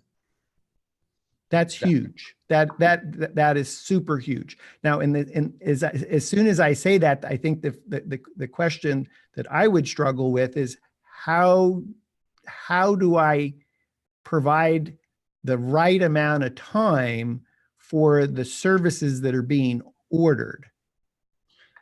That's huge. That is super huge. Now, as soon as I say that, I think the question that I would struggle with is how do I provide the right amount of time for the services that are being ordered?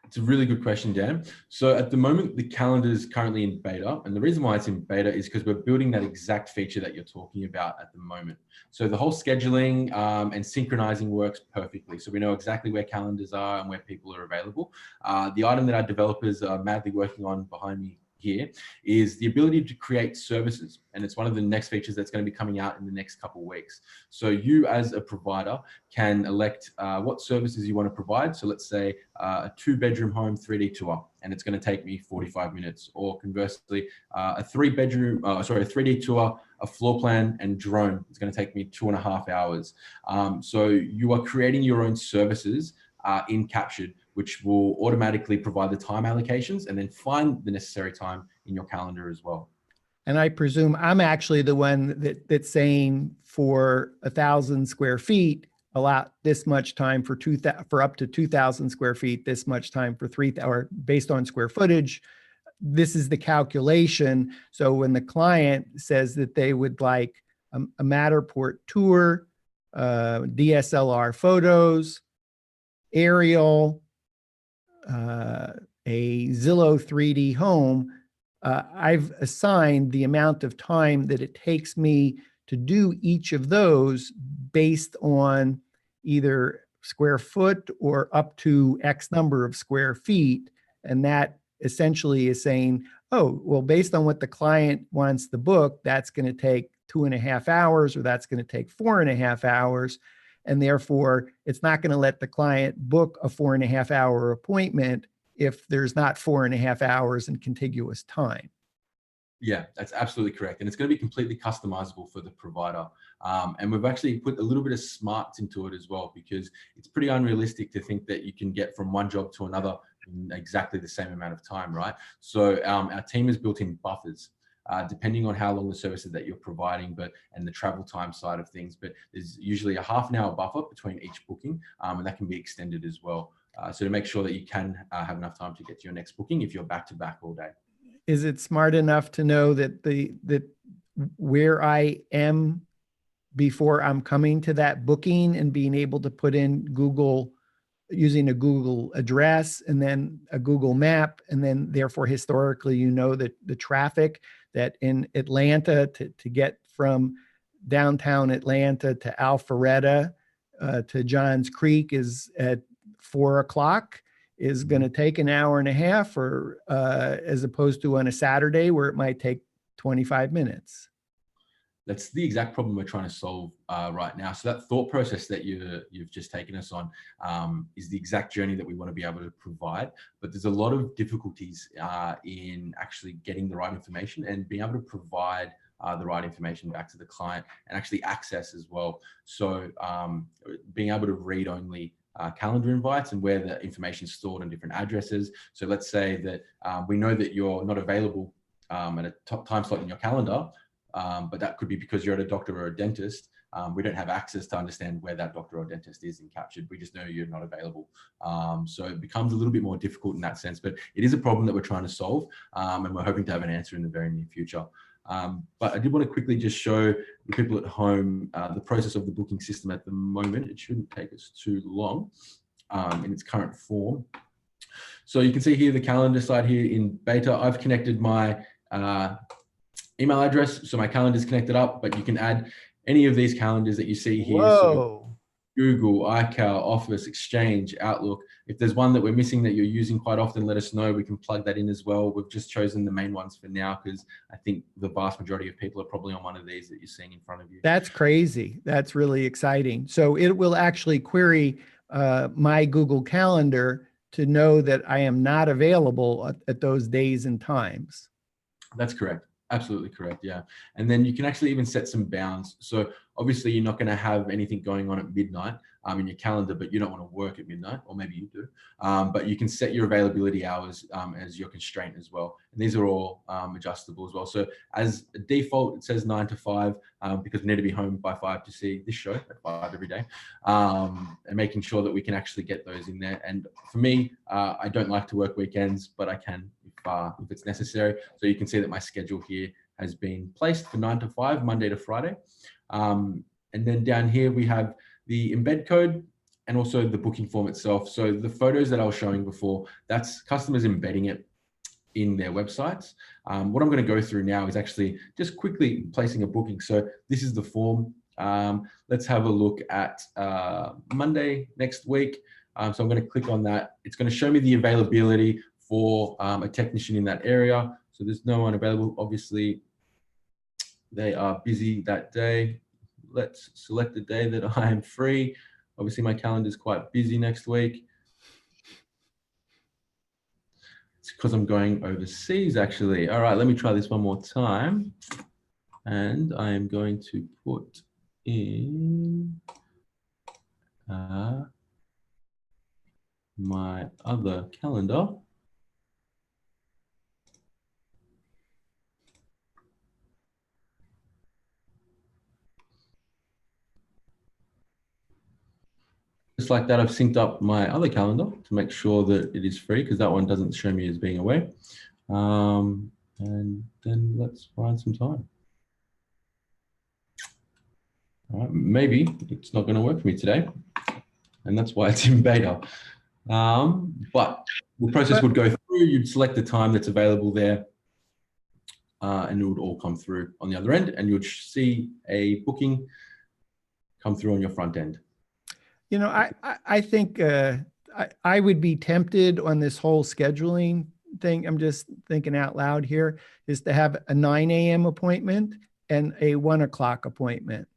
It's a really good question, Dan. So at the moment, the calendar is currently in beta. And the reason why it's in beta is because we're building that exact feature that you're talking about at the moment. So the whole scheduling and synchronizing works perfectly. So we know exactly where calendars are and where people are available. The item that our developers are madly working on behind me here is the ability to create services. And it's one of the next features that's going to be coming out in the next couple of weeks. So you as a provider can elect what services you want to provide. So let's say a 2-bedroom home 3D tour, and it's going to take me 45 minutes, or conversely, a 3D tour, a floor plan and drone. It's going to take me 2.5 hours. So you are creating your own services in Captured, which will automatically provide the time allocations and then find the necessary time in your calendar as well. And I presume I'm actually the one that's saying for 1,000 square feet, allow this much time for up to 2,000 square feet, this much time for 3,000, or based on square footage. This is the calculation. So when the client says that they would like a Matterport tour, DSLR photos, aerial, a Zillow 3D home, I've assigned the amount of time that it takes me to do each of those based on either square foot or up to X number of square feet. And that essentially is saying, oh, well, based on what the client wants the book, that's going to take 2.5 hours, or that's going to take 4.5 hours. And therefore, it's not going to let the client book a 4.5 hour appointment if there's not 4.5 hours in contiguous time. Yeah, that's absolutely correct. And it's going to be completely customizable for the provider. And we've actually put a little bit of smarts into it as well, because it's pretty unrealistic to think that you can get from one job to another in exactly the same amount of time, right? So our team has built in buffers. depending on how long the services that you're providing, and the travel time side of things. But there's usually a half an hour buffer between each booking, and that can be extended as well. So to make sure that you can have enough time to get to your next booking if you're back to back all day. Is it smart enough to know that where I am before I'm coming to that booking, and being able to put in Google, using a Google address and then a Google map, and then therefore historically, that the traffic that in Atlanta to get from downtown Atlanta to Alpharetta to Johns Creek is at 4 o'clock, is going to take an hour and a half, or as opposed to on a Saturday where it might take 25 minutes. That's the exact problem we're trying to solve right now. So that thought process that you've just taken us on is the exact journey that we want to be able to provide. But there's a lot of difficulties in actually getting the right information and being able to provide the right information back to the client, and actually access as well. So being able to read only calendar invites and where the information is stored on different addresses. So let's say that we know that you're not available at a top time slot in your calendar, but that could be because you're at a doctor or a dentist. We don't have access to understand where that doctor or dentist is in Captured. We just know you're not available. So it becomes a little bit more difficult in that sense, but it is a problem that we're trying to solve, and we're hoping to have an answer in the very near future. But I did want to quickly just show the people at home the process of the booking system at the moment. It shouldn't take us too long in its current form. So you can see here the calendar side here in beta. I've connected my email address, so my calendar is connected up, but you can add any of these calendars that you see here. Whoa. So Google, iCal, Office, Exchange, Outlook. If there's one that we're missing that you're using quite often, let us know. We can plug that in as well. We've just chosen the main ones for now because I think the vast majority of people are probably on one of these that you're seeing in front of you. That's crazy. That's really exciting. So it will actually query my Google Calendar to know that I am not available at those days and times. That's correct. Absolutely correct. Yeah. And then you can actually even set some bounds. So obviously you're not going to have anything going on at midnight in your calendar, but you don't want to work at midnight, or maybe you do. But you can set your availability hours as your constraint as well. And these are all adjustable as well. So as a default, it says 9 to 5 because we need to be home by 5 to see this show at 5 every day, and making sure that we can actually get those in there. And for me, I don't like to work weekends, but I can if it's necessary. So you can see that my schedule here has been placed for 9 to 5, Monday to Friday. And then down here, we have the embed code and also the booking form itself. So the photos that I was showing before, that's customers embedding it in their websites. What I'm going to go through now is actually just quickly placing a booking. So this is the form. Let's have a look at Monday next week. So I'm going to click on that. It's going to show me the availability for a technician in that area. So there's no one available. Obviously, they are busy that day. Let's select the day that I am free. Obviously, my calendar is quite busy next week. It's because I'm going overseas, actually. All right, let me try this one more time. And I am going to put in my other calendar. Just like that, I've synced up my other calendar to make sure that it is free, because that one doesn't show me as being away. And then let's find some time. All right, maybe it's not going to work for me today, and that's why it's in beta. But the process would go through, you'd select the time that's available there, and it would all come through on the other end, and you'd see a booking come through on your front end. You know, I think I would be tempted on this whole scheduling thing. I'm just thinking out loud here, is to have a 9 a.m. appointment and a 1 o'clock appointment,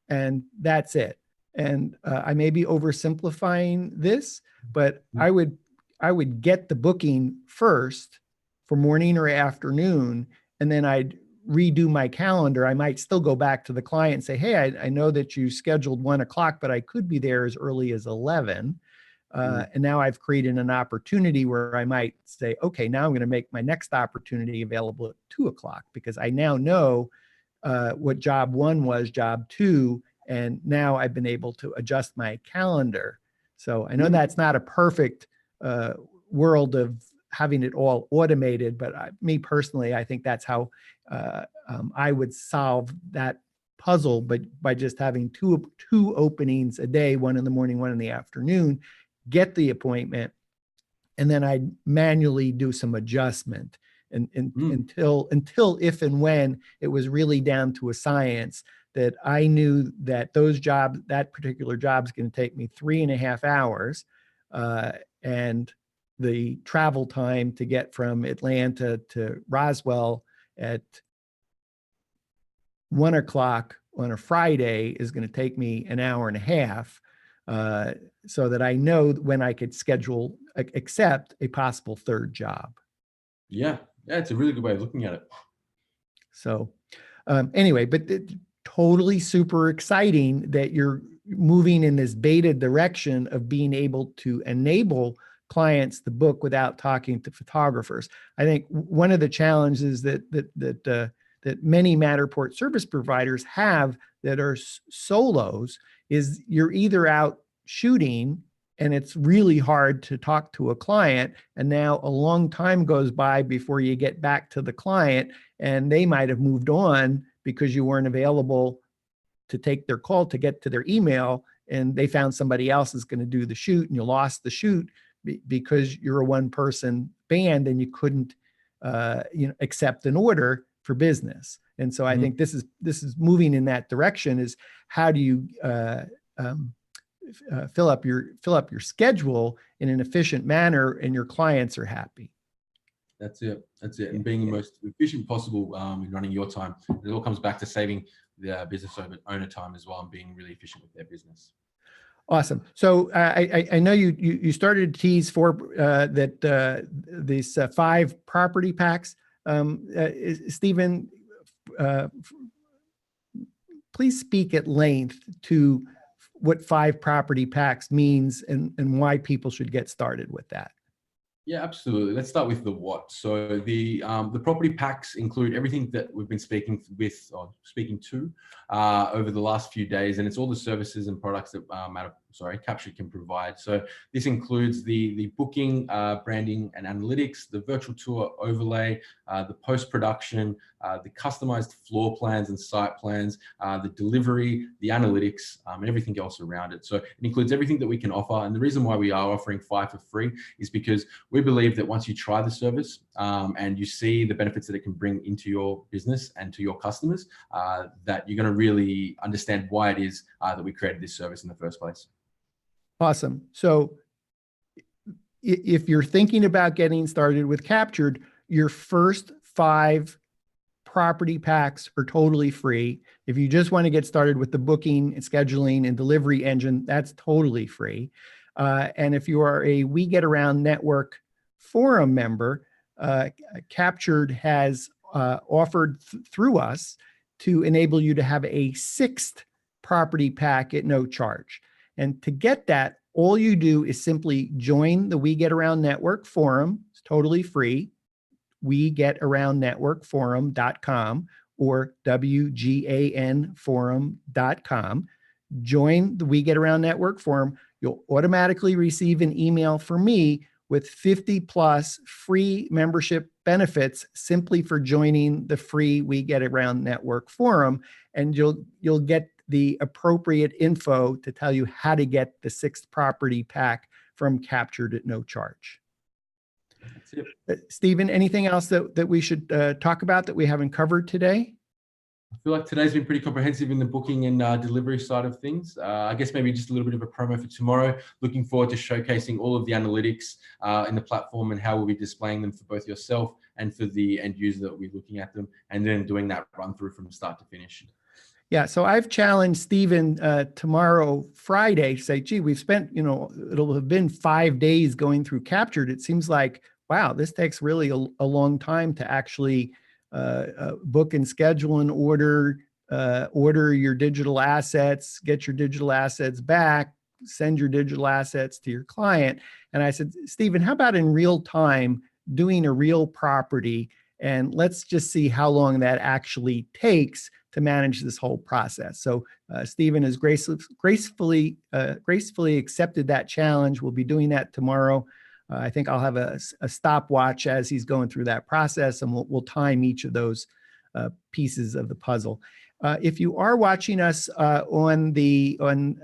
and that's it. And I may be oversimplifying this, but I would get the booking first for morning or afternoon, and then I'd redo my calendar. I might still go back to the client and say, hey, I know that you scheduled 1 o'clock, but I could be there as early as 11. And now I've created an opportunity where I might say, okay, now I'm going to make my next opportunity available at 2 o'clock because I now know what job one was, job two, and now I've been able to adjust my calendar. So I know that's not a perfect world of having it all automated, but me personally, I think that's how I would solve that puzzle, but by just having two openings a day, one in the morning, one in the afternoon, get the appointment, and then I manually do some adjustment until if and when it was really down to a science that I knew that that particular job is going to take me 3.5 hours, and the travel time to get from Atlanta to Roswell at 1 o'clock on a Friday is going to take me an hour and a half, so that I know when I could accept a possible third job. Yeah, it's a really good way of looking at it. So anyway, but totally super exciting that you're moving in this beta direction of being able to enable clients to book without talking to photographers. I think one of the challenges that many Matterport service providers have that are solos is you're either out shooting and it's really hard to talk to a client, and now a long time goes by before you get back to the client, and they might have moved on because you weren't available to take their call to get to their email, and they found somebody else is going to do the shoot, and you lost the shoot because you're a one-person band and you couldn't accept an order for business. And so I think this is moving in that direction, is how do you fill up your schedule in an efficient manner and your clients are happy. That's it. And being the most efficient possible in running your time. It all comes back to saving the business owner time as well, and being really efficient with their business. Awesome. So I know you started to tease for these 5 property packs. Stephen, please speak at length to what 5 property packs means and why people should get started with that. Yeah, absolutely. Let's start with the what. So the property packs include everything that we've been speaking to over the last few days, and it's all the services and products that Capture can provide. So this includes the booking, branding and analytics, the virtual tour overlay, the post-production, the customized floor plans and site plans, the delivery, the analytics, and everything else around it. So it includes everything that we can offer. And the reason why we are offering 5 for free is because we believe that once you try the service and you see the benefits that it can bring into your business and to your customers, that you're going to really understand why it is that we created this service in the first place. Awesome. So if you're thinking about getting started with Captured, your first 5 property packs are totally free. If you just want to get started with the booking and scheduling and delivery engine, that's totally free. And if you are a We Get Around Network Forum member, Captured has offered through us to enable you to have a 6th property pack at no charge. And to get that, all you do is simply join the We Get Around Network Forum. It's totally free. WeGetAroundNetworkForum.com or WGANForum.com. Join the We Get Around Network Forum. You'll automatically receive an email from me with 50 plus free membership benefits simply for joining the free We Get Around Network Forum. And you'll get the appropriate info to tell you how to get the 6th property pack from Captured at no charge. That's it. Stephen, anything else that we should talk about that we haven't covered today? I feel like today's been pretty comprehensive in the booking and delivery side of things. I guess maybe just a little bit of a promo for tomorrow. Looking forward to showcasing all of the analytics in the platform and how we'll be displaying them for both yourself and for the end user that will be looking at them, and then doing that run through from start to finish. Yeah, so I've challenged Stephen tomorrow, Friday, to say, gee, we've spent, it'll have been 5 days going through Captured. It seems like, wow, this takes really a long time to actually book and schedule and order your digital assets, get your digital assets back, send your digital assets to your client. And I said, Stephen, how about in real time doing a real property? And let's just see how long that actually takes to manage this whole process. So Stephen has gracefully accepted that challenge. We'll be doing that tomorrow. I think I'll have a stopwatch as he's going through that process, and we'll time each of those pieces of the puzzle. If you are watching us on WGAN-TV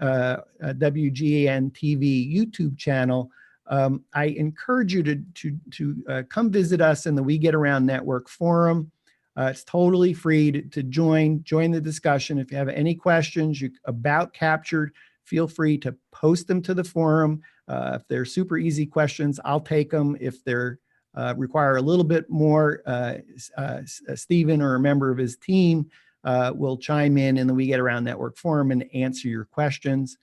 YouTube channel, I encourage you to come visit us in the We Get Around Network Forum. It's totally free to join the discussion. If you have any questions about Captured, feel free to post them to the forum. If they're super easy questions, I'll take them. If they're require a little bit more, Stephen or a member of his team will chime in the We Get Around Network Forum and answer your questions.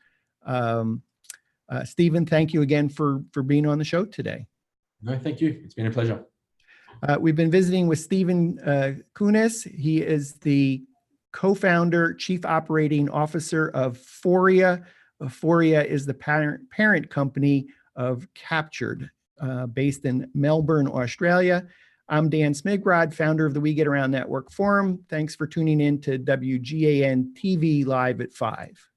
Stephen, thank you again for being on the show today. No, thank you. It's been a pleasure. We've been visiting with Stephen Kunis. He is the co-founder, chief operating officer of Foria. Foria is the parent company of Captured, based in Melbourne, Australia. I'm Dan Smigrod, founder of the We Get Around Network Forum. Thanks for tuning in to WGAN TV Live at 5.